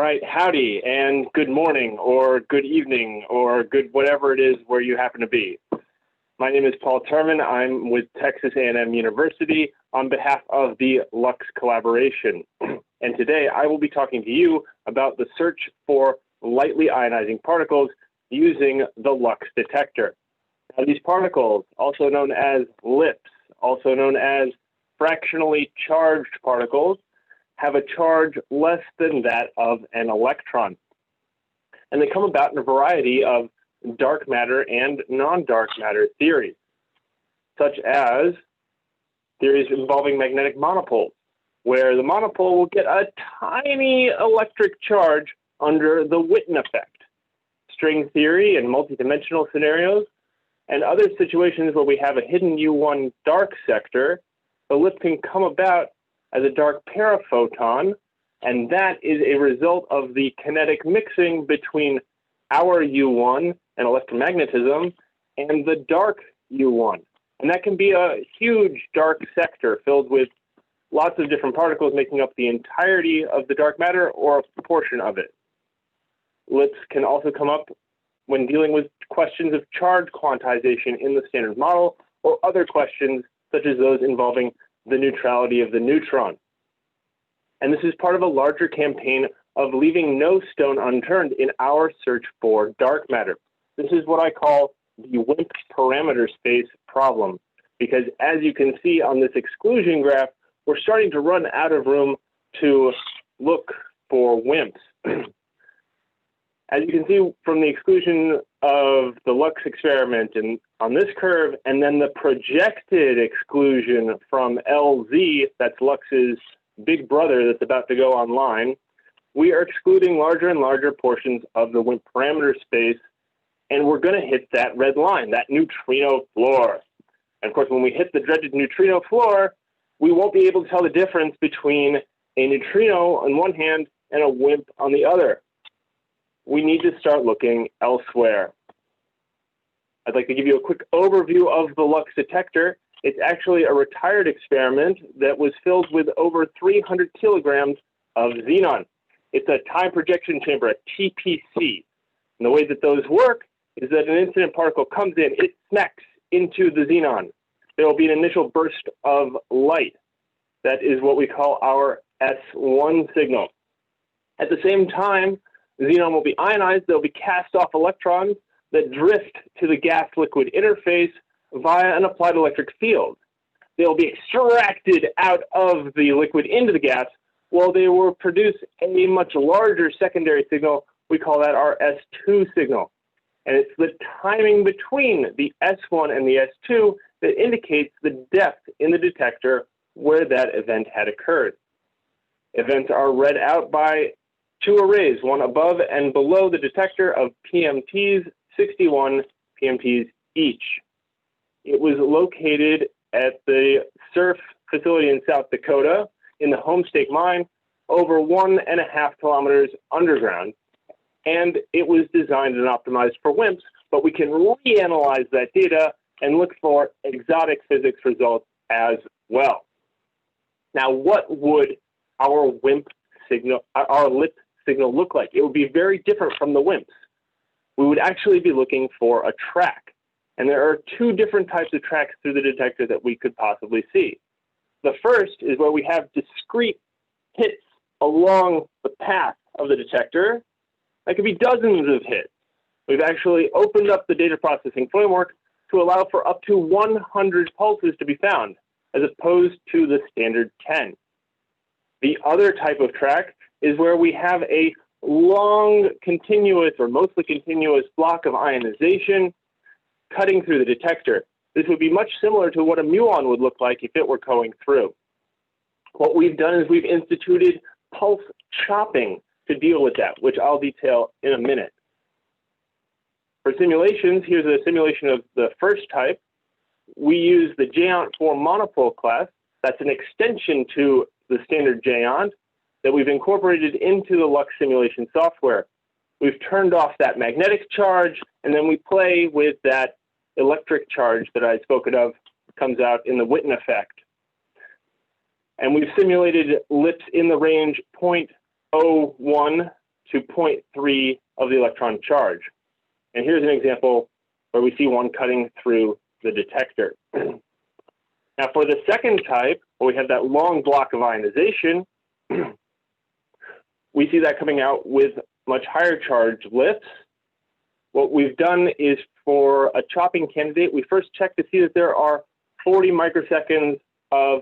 right, howdy, and good morning, or good evening, or good whatever it is where you happen to be. My name is Paul Terman. I'm with Texas A&M University on behalf of the LUX collaboration. And today I will be talking to you about the search for lightly ionizing particles using the LUX detector. Now, these particles, also known as LIPs, also known as fractionally charged particles, have a charge less than that of an electron. And they come about in a variety of dark matter and non-dark matter theories, such as theories involving magnetic monopoles, where the monopole will get a tiny electric charge under the Witten effect, string theory and multidimensional scenarios, and other situations where we have a hidden U1 dark sector. The lip can come about as a dark paraphoton, and that is a result of the kinetic mixing between our U1 and electromagnetism and the dark U1. And that can be a huge dark sector filled with lots of different particles making up the entirety of the dark matter or a portion of it. Lips can also come up when dealing with questions of charge quantization in the standard model, or other questions such as those involving the neutrality of the neutron. And this is part of a larger campaign of leaving no stone unturned in our search for dark matter. This is what I call the WIMP parameter space problem, because as you can see on this exclusion graph, we're starting to run out of room to look for WIMPs. As you can see from the exclusion of the LUX experiment and on this curve, and then the projected exclusion from LZ, that's LUX's big brother that's about to go online, we are excluding larger and larger portions of the WIMP parameter space, and we're going to hit that red line, that neutrino floor. And of course, when we hit the dreaded neutrino floor, we won't be able to tell the difference between a neutrino on one hand and a WIMP on the other. We need to start looking elsewhere. I'd like to give you a quick overview of the LUX detector. It's actually a retired experiment that was filled with over 300 kilograms of xenon. It's a time projection chamber, a TPC. And the way that those work is that an incident particle comes in, it smacks into the xenon. There will be an initial burst of light. That is what we call our S1 signal. At the same time, xenon will be ionized. There'll be cast off electrons that drift to the gas-liquid interface via an applied electric field. They'll be extracted out of the liquid into the gas, while they will produce a much larger secondary signal. We call that our S2 signal. And it's the timing between the S1 and the S2 that indicates the depth in the detector where that event had occurred. Events are read out by two arrays, one above and below the detector of PMTs, 61 PMTs each. It was located at the SURF facility in South Dakota in the Homestake mine, over 1.5 kilometers underground. And it was designed and optimized for WIMPs, but we can reanalyze that data and look for exotic physics results as well. Now, what would our WIMP signal, our LIP signal look like? It would be very different from the WIMPs. We would actually be looking for a track. And there are two different types of tracks through the detector that we could possibly see. The first is where we have discrete hits along the path of the detector. That could be dozens of hits. We've actually opened up the data processing framework to allow for up to 100 pulses to be found, as opposed to the standard 10. The other type of track is where we have a long, continuous, or mostly continuous block of ionization cutting through the detector. This would be much similar to what a muon would look like if it were going through. What we've done is we've instituted pulse chopping to deal with that, which I'll detail in a minute. For simulations, here's a simulation of the first type. We use the JAONT4 monopole class. That's an extension to the standard JAONT that we've incorporated into the LUX simulation software. We've turned off that magnetic charge, and then we play with that electric charge that I spoke of, comes out in the Witten effect. And we've simulated lips in the range 0.01 to 0.3 of the electron charge. And here's an example where we see one cutting through the detector. Now for the second type, where we have that long block of ionization, we see that coming out with much higher charge lifts. What we've done is for a chopping candidate, we first check to see that there are 40 microseconds of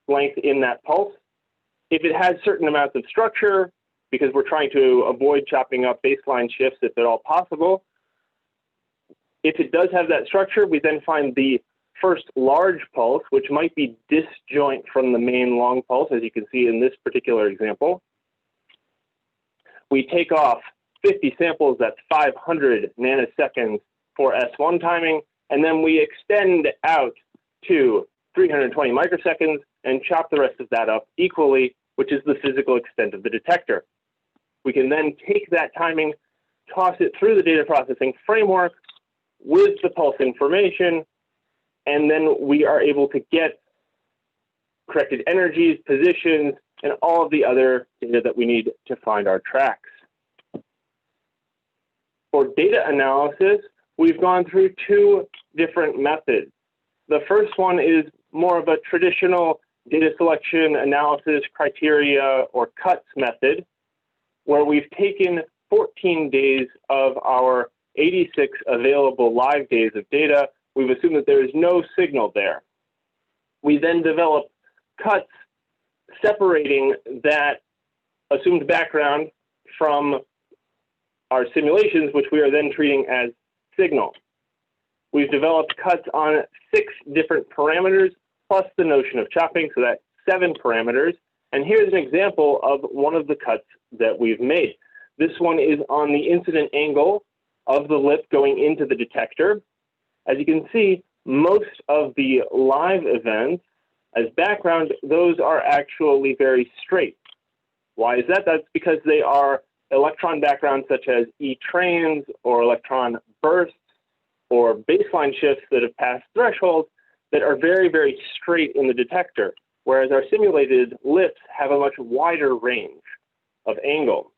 length in that pulse. If it has certain amounts of structure, because we're trying to avoid chopping up baseline shifts if at all possible, if it does have that structure, we then find the first large pulse, which might be disjoint from the main long pulse, as you can see in this particular example. We take off 50 samples, that's 500 nanoseconds for S1 timing, and then we extend out to 320 microseconds and chop the rest of that up equally, which is the physical extent of the detector. We can then take that timing, toss it through the data processing framework with the pulse information, and then we are able to get corrected energies, positions, and all of the other data that we need to find our tracks. For data analysis, we've gone through two different methods. The first one is more of a traditional data selection analysis criteria or cuts method, where we've taken 14 days of our 86 available live days of data. We've assumed that there is no signal there. We then develop cuts separating that assumed background from our simulations, which we are then treating as signal. We've developed cuts on 6 different parameters, plus the notion of chopping, so that's 7 parameters. And here's an example of one of the cuts that we've made. This one is on the incident angle of the lip going into the detector. As you can see, most of the live events as background, those are actually very straight. Why is that? That's because they are electron backgrounds such as E-trains or electron bursts or baseline shifts that have passed thresholds that are very, very straight in the detector, whereas our simulated lips have a much wider range of angle.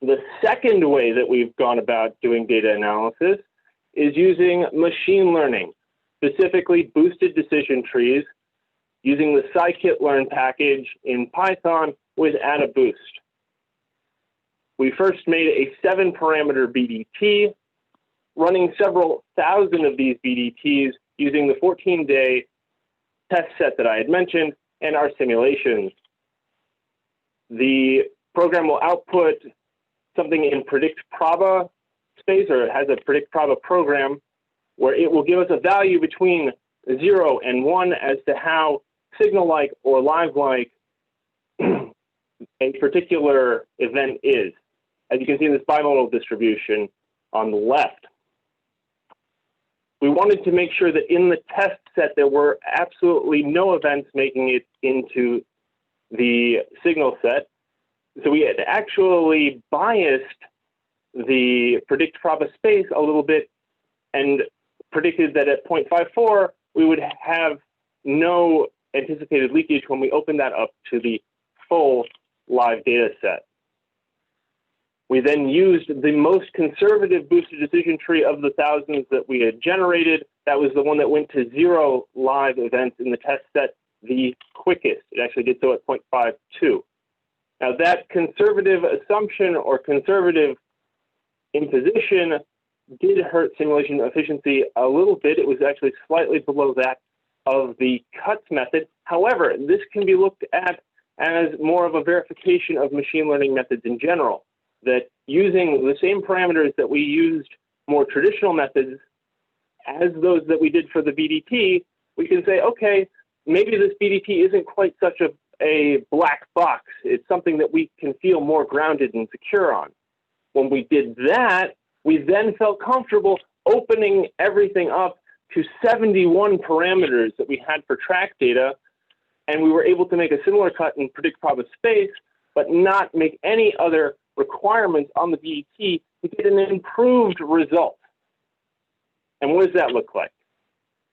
The second way that we've gone about doing data analysis is using machine learning, specifically boosted decision trees, using the scikit-learn package in Python with AdaBoost. We first made a 7-parameter BDT, running several thousand of these BDTs using the 14-day test set that I had mentioned and our simulations. The program will output something in predict-proba space, or it has a predict-proba program, where it will give us a value between 0 and 1 as to how signal-like or live-like a particular event is, as you can see in this bimodal distribution on the left. We wanted to make sure that in the test set there were absolutely no events making it into the signal set. So we had actually biased the predict-proba space a little bit and predicted that at 0.54 we would have no anticipated leakage when we open that up to the full live data set. We then used the most conservative boosted decision tree of the thousands that we had generated. That was the one that went to 0 live events in the test set the quickest. It actually did so at 0.52. Now that conservative assumption or conservative imposition did hurt simulation efficiency a little bit. It was actually slightly below that of the cuts method. However, this can be looked at as more of a verification of machine learning methods in general, that using the same parameters that we used more traditional methods as those that we did for the BDT, we can say, okay, maybe this BDT isn't quite such a black box. It's something that we can feel more grounded and secure on. When we did that, we then felt comfortable opening everything up to 71 parameters that we had for track data, and we were able to make a similar cut in predict-proba space, but not make any other requirements on the BDT to get an improved result. And what does that look like?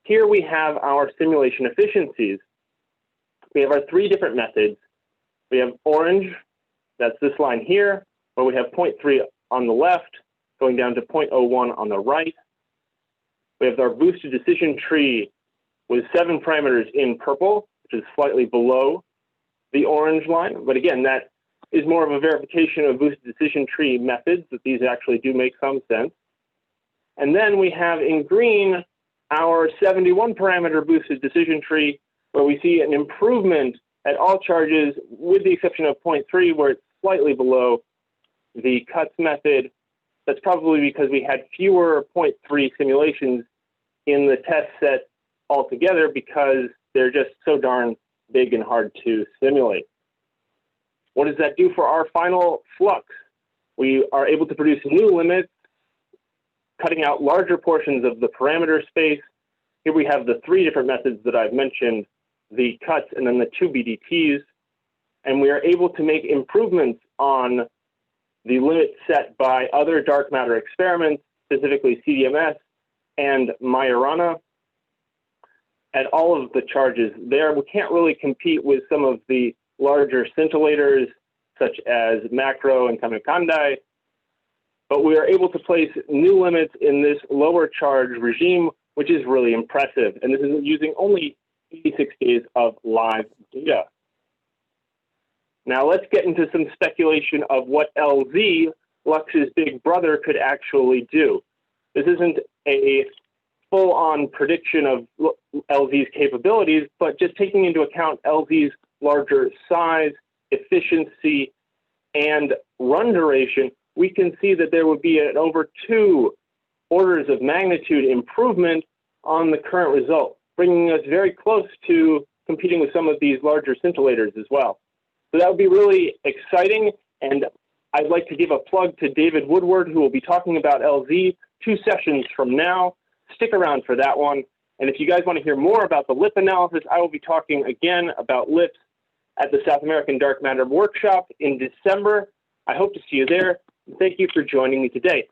Here we have our simulation efficiencies. We have our 3 different methods, We have orange, that's this line here, where we have 0.3 on the left, going down to 0.01 on the right. We have our boosted decision tree with 7 parameters in purple, which is slightly below the orange line. But again, that is more of a verification of boosted decision tree methods, that these actually do make some sense. And then we have in green our 71 parameter boosted decision tree, where we see an improvement at all charges, with the exception of 0.3, where it's slightly below the cuts method. That's probably because we had fewer 0.3 simulations in the test set altogether, because they're just so darn big and hard to simulate. What does that do for our final flux? We are able to produce new limits, cutting out larger portions of the parameter space. Here we have the 3 different methods that I've mentioned, the cuts and then the 2 BDTs. And we are able to make improvements on the limit set by other dark matter experiments, specifically CDMS and Majorana, at all of the charges there. We can't really compete with some of the larger scintillators, such as Macro and Kamikandai, but we are able to place new limits in this lower charge regime, which is really impressive. And this is using only 86 days of live data. Now let's get into some speculation of what LZ, LUX's big brother, could actually do. This isn't a full-on prediction of LZ's capabilities, but just taking into account LZ's larger size, efficiency, and run duration, we can see that there would be an over 2 orders of magnitude improvement on the current result, bringing us very close to competing with some of these larger scintillators as well. So that would be really exciting, and I'd like to give a plug to David Woodward, who will be talking about LZ 2 sessions from now. Stick around for that one. And if you guys want to hear more about the LIP analysis, I will be talking again about LIPs at the South American Dark Matter Workshop in December. I hope to see you there. Thank you for joining me today.